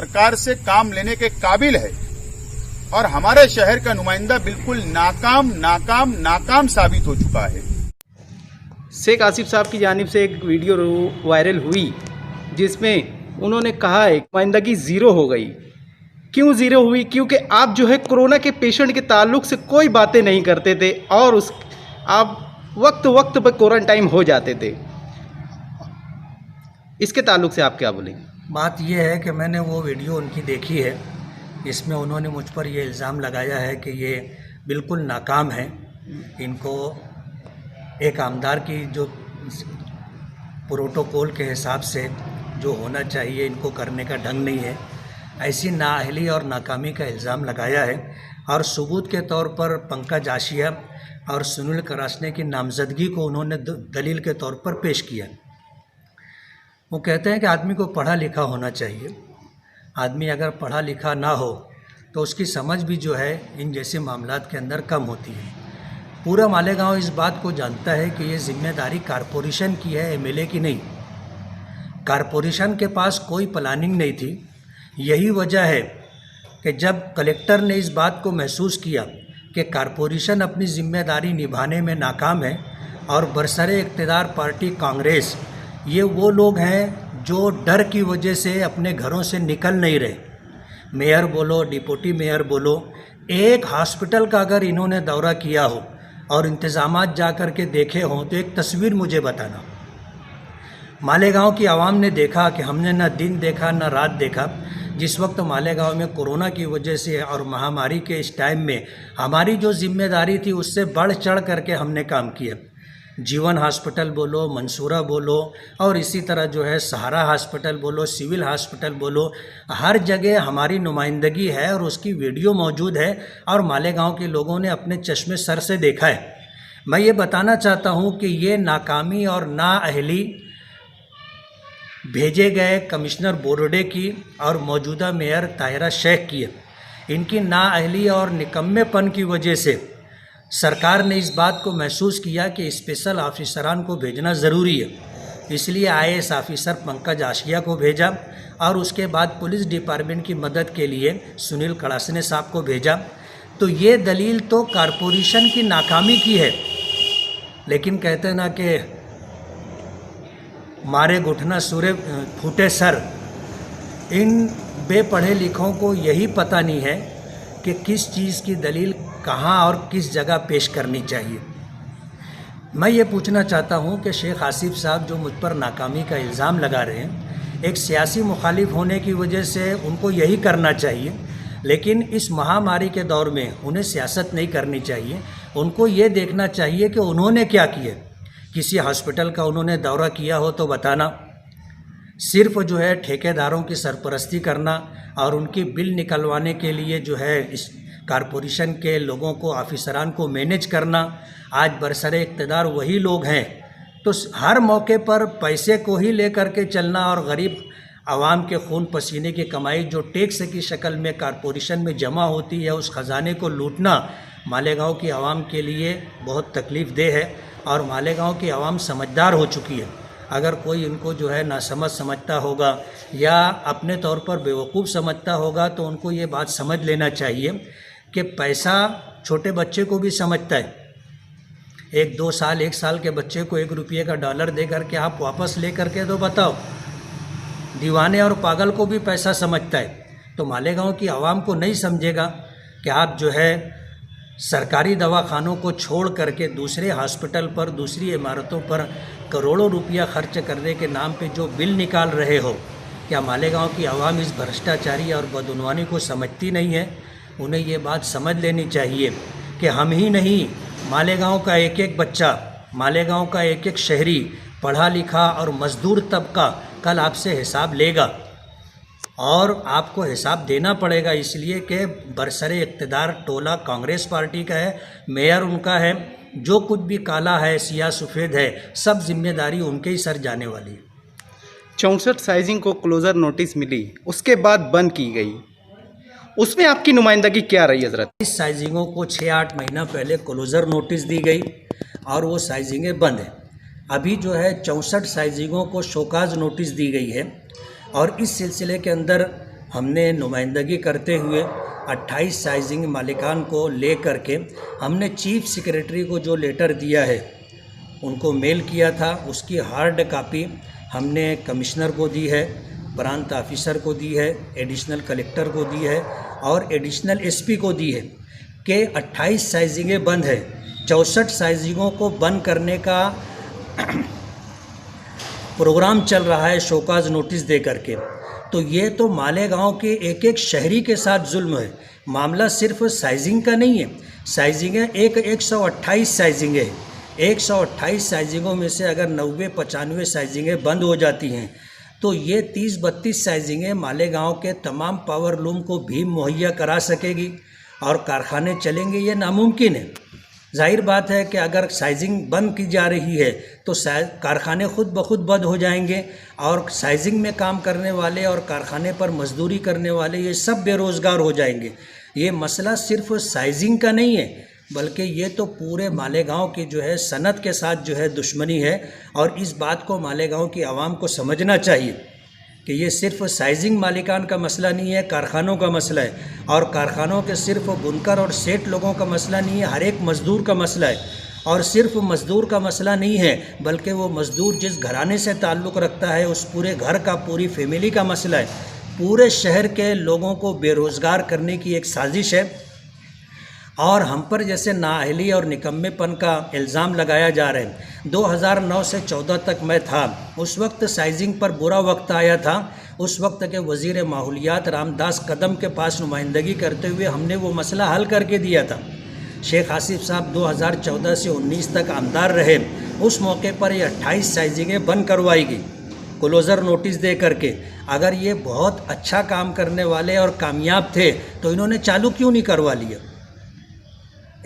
सरकार से काम लेने के काबिल है और हमारे शहर का नुमाइंदा बिल्कुल नाकाम साबित हो चुका है। शेख आसिफ साहब की जानिब से एक वीडियो वायरल हुई जिसमें उन्होंने कहा है नुमाइंदगी ज़ीरो हो गई। क्यों ज़ीरो हुई? क्योंकि आप जो है कोरोना के पेशेंट के ताल्लुक से कोई बातें नहीं करते थे और आप वक्त पर क्वारंटाइन हो जाते थे। इसके ताल्लुक से आप क्या बोलेंगे? बात यह है कि मैंने वो वीडियो उनकी देखी है, इसमें उन्होंने मुझ पर ये इल्ज़ाम लगाया है कि ये बिल्कुल नाकाम है। इनको एक आमदार की जो प्रोटोकॉल के हिसाब से जो होना चाहिए इनको करने का ढंग नहीं है, ऐसी नाअहली और नाकामी का इल्ज़ाम लगाया है। और सबूत के तौर पर पंकज आशिया और सुनील करासने की नामजदगी को उन्होंने दलील के तौर पर पेश किया। वो कहते हैं कि आदमी को पढ़ा लिखा होना चाहिए। आदमी अगर पढ़ा लिखा ना हो तो उसकी समझ भी जो है इन जैसे मामलात के अंदर कम होती है। पूरा मालेगांव इस बात को जानता है कि ये जिम्मेदारी कारपोरेशन की है, एमएलए की नहीं। कारपोरेशन के पास कोई प्लानिंग नहीं थी। यही वजह है कि जब कलेक्टर ने इस बात को महसूस किया कि कारपोरेशन अपनी जिम्मेदारी निभाने में नाकाम है और बरसरे इक़्तिदार पार्टी कांग्रेस, ये वो लोग हैं जो डर की वजह से अपने घरों से निकल नहीं रहे। मेयर बोलो, डिप्टी मेयर बोलो, एक हॉस्पिटल का अगर इन्होंने दौरा किया हो और इंतज़ामात जा कर के देखे हों तो एक तस्वीर मुझे बताना। मालेगांव की आवाम ने देखा कि हमने न दिन देखा न रात देखा। जिस वक्त मालेगांव में कोरोना की वजह से और महामारी के इस टाइम में हमारी जो जिम्मेदारी थी उससे बढ़ चढ़ करके हमने काम किया। जीवन हॉस्पिटल बोलो, मंसूरा बोलो और इसी तरह जो है सहारा हॉस्पिटल बोलो, सिविल हॉस्पिटल बोलो, हर जगह हमारी नुमाइंदगी है और उसकी वीडियो मौजूद है और मालेगांव के लोगों ने अपने चश्मे सर से देखा है। मैं ये बताना चाहता हूँ कि ये नाकामी और नाअहली भेजे गए कमिश्नर बोर्डे की और मौजूदा मेयर ताहिरा शेख की है। इनकी नाअहली और निकम्मेपन की वजह से सरकार ने इस बात को महसूस किया कि स्पेशल ऑफिसरान को भेजना ज़रूरी है, इसलिए आईएएस ऑफिसर पंकज आशिया को भेजा और उसके बाद पुलिस डिपार्टमेंट की मदद के लिए सुनील कड़ासने साहब को भेजा। तो ये दलील तो कारपोरेशन की नाकामी की है, लेकिन कहते हैं ना कि मारे घुटना सूरे फूटे सर। इन बेपढ़े लिखों को यही पता नहीं है कि किस चीज़ की दलील कहाँ और किस जगह पेश करनी चाहिए। मैं ये पूछना चाहता हूँ कि शेख आसिफ साहब जो मुझ पर नाकामी का इल्ज़ाम लगा रहे हैं, एक सियासी मुखालिफ होने की वजह से उनको यही करना चाहिए, लेकिन इस महामारी के दौर में उन्हें सियासत नहीं करनी चाहिए। उनको ये देखना चाहिए कि उन्होंने क्या किया। किसी हॉस्पिटल का उन्होंने दौरा किया हो तो बताना। सिर्फ जो है ठेकेदारों की सरपरस्ती करना और उनकी बिल निकलवाने के लिए जो है इस कारपोरेशन के लोगों को, ऑफिसरान को मैनेज करना। आज बरसरे इक़्तिदार वही लोग हैं, तो हर मौके पर पैसे को ही लेकर के चलना और गरीब आवाम के खून पसीने की कमाई जो टैक्स की शक्ल में कारपोरेशन में जमा होती है, उस ख़जाने को लूटना मालेगांव की आवाम के लिए बहुत तकलीफ़ देह है। और मालेगांव की आवाम समझदार हो चुकी है। अगर कोई इनको जो है नासमझ समझता होगा या अपने तौर पर बेवकूफ़ समझता होगा तो उनको ये बात समझ लेना चाहिए कि पैसा छोटे बच्चे को भी समझता है। 1-2 साल 1 साल के बच्चे को 1 रुपये का डॉलर दे करके आप वापस ले करके तो बताओ। दीवाने और पागल को भी पैसा समझता है। तो मालेगांव की आवाम को नहीं समझेगा कि आप जो है सरकारी दवाखानों को छोड़ करके दूसरे हॉस्पिटल पर, दूसरी इमारतों पर करोड़ों रुपया खर्च करने के नाम पे जो बिल निकाल रहे हो। क्या मालेगांव की आवाम इस भ्रष्टाचारी और बदउनवानी को समझती नहीं है? उन्हें ये बात समझ लेनी चाहिए कि हम ही नहीं, मालेगांव का एक एक बच्चा, मालेगांव का एक एक शहरी, पढ़ा लिखा और मज़दूर तबका कल आपसे हिसाब लेगा और आपको हिसाब देना पड़ेगा। इसलिए कि बरसरे इक़्तिदार टोला कांग्रेस पार्टी का है, मेयर उनका है, जो कुछ भी काला है, सियाह सफ़ेद है, सब जिम्मेदारी उनके ही सर जाने वाली है। 64 साइजिंग को क्लोज़र नोटिस मिली, उसके बाद बंद की गई, उसमें आपकी नुमाइंदगी क्या रही हज़रत? इस साइजिंगों को 6-8 महीना पहले क्लोज़र नोटिस दी गई और वो साइजिंगें बंद हैं। अभी जो है 64 साइजिंगों को शोकाज नोटिस दी गई है और इस सिलसिले के अंदर हमने नुमाइंदगी करते हुए 28 साइजिंग मालिकान को ले करके हमने चीफ सेक्रेटरी को जो लेटर दिया है उनको मेल किया था। उसकी हार्ड कापी हमने कमिश्नर को दी है, प्रांत ऑफिसर को दी है, एडिशनल कलेक्टर को दी है और एडिशनल एसपी को दी है कि 28 साइजिंगें बंद है। 64 साइजिंगों को बंद करने का प्रोग्राम चल रहा है शोकाज नोटिस दे करके। तो ये तो मालेगांव के एक एक शहरी के साथ जुल्म है। मामला सिर्फ साइजिंग का नहीं है। साइजिंगें 128 साइजिंगें हैं। 128 साइजिंगों में से अगर 90-95 साइजिंगें बंद हो जाती हैं तो ये 30-32 साइजिंगें मालेगांव के तमाम पावर लूम को भी मुहैया करा सकेगी और कारखाने चलेंगे, ये नामुमकिन है। जाहिर बात है कि अगर साइजिंग बंद की जा रही है तो कारखाने खुद ब खुद बंद हो जाएंगे और साइजिंग में काम करने वाले और कारखाने पर मजदूरी करने वाले ये सब बेरोज़गार हो जाएंगे। ये मसला सिर्फ साइजिंग का नहीं है बल्कि ये तो पूरे मालेगांव की जो है सनत के साथ जो है दुश्मनी है और इस बात को मालेगांव की आवाम को समझना चाहिए कि ये सिर्फ साइजिंग मालिकान का मसला नहीं है, कारखानों का मसला है। और कारखानों के सिर्फ बुनकर और सेठ लोगों का मसला नहीं है, हर एक मज़दूर का मसला है। और सिर्फ मज़दूर का मसला नहीं है बल्कि वो मज़दूर जिस घराने से ताल्लुक़ रखता है उस पूरे घर का, पूरी फैमिली का मसला है। पूरे शहर के लोगों को बेरोज़गार करने की एक साजिश है और हम पर जैसे नाअहली और निकम्मेपन का इल्ज़ाम लगाया जा रहा है। 2009 से 14 तक मैं था, उस वक्त साइजिंग पर बुरा वक्त आया था। उस वक्त के वज़ीर माहौलियात रामदास कदम के पास नुमाइंदगी करते हुए हमने वो मसला हल करके दिया था। शेख आसिफ साहब 2014 से 19 तक आमदार रहे। उस मौके पर ये 28 साइजिंगें बंद करवाई गई क्लोज़र नोटिस दे करके। अगर ये बहुत अच्छा काम करने वाले और कामयाब थे तो इन्होंने चालू क्यों नहीं करवा लिया?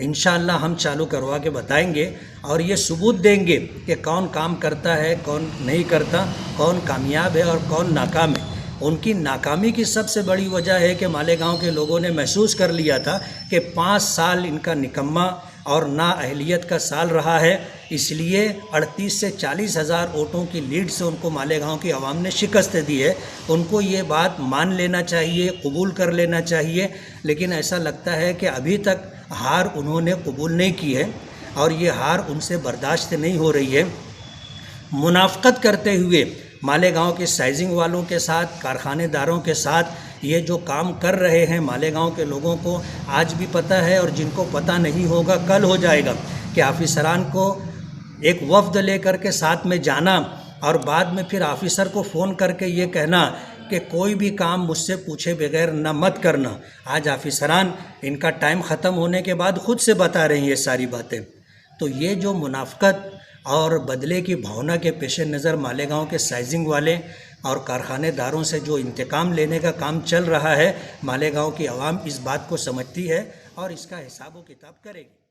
इंशाअल्लाह हम चालू करवा के बताएंगे और ये सबूत देंगे कि कौन काम करता है, कौन नहीं करता, कौन कामयाब है और कौन नाकाम है। उनकी नाकामी की सबसे बड़ी वजह है कि मालेगांव के लोगों ने महसूस कर लिया था कि 5 साल इनका निकम्मा और नाअहलियत का साल रहा है, इसलिए 38 से 40 हज़ार वोटों की लीड से उनको मालेगांव की आवाम ने शिकस्त दी है। उनको ये बात मान लेना चाहिए, कबूल कर लेना चाहिए, लेकिन ऐसा लगता है कि अभी तक हार उन्होंने कबूल नहीं की है और ये हार उनसे बर्दाश्त नहीं हो रही है। मुनाफ़क़त करते हुए मालेगांव के साइजिंग वालों के साथ, कारखानेदारों के साथ ये जो काम कर रहे हैं, मालेगांव के लोगों को आज भी पता है और जिनको पता नहीं होगा कल हो जाएगा कि ऑफिसरान को एक वफ्द लेकर के साथ में जाना और बाद में फिर ऑफिसर को फ़ोन करके ये कहना कि कोई भी काम मुझसे पूछे बगैर न मत करना। आज ऑफिसरान इनका टाइम ख़त्म होने के बाद ख़ुद से बता रहे हैं ये सारी बातें। तो ये जो मुनाफ़क़त और बदले की भावना के पेश नज़र मालेगांव के साइजिंग वाले और कारखानेदारों से जो इंतकाम लेने का काम चल रहा है, मालेगांव की आवाम इस बात को समझती है और इसका हिसाब व किताब करेगी।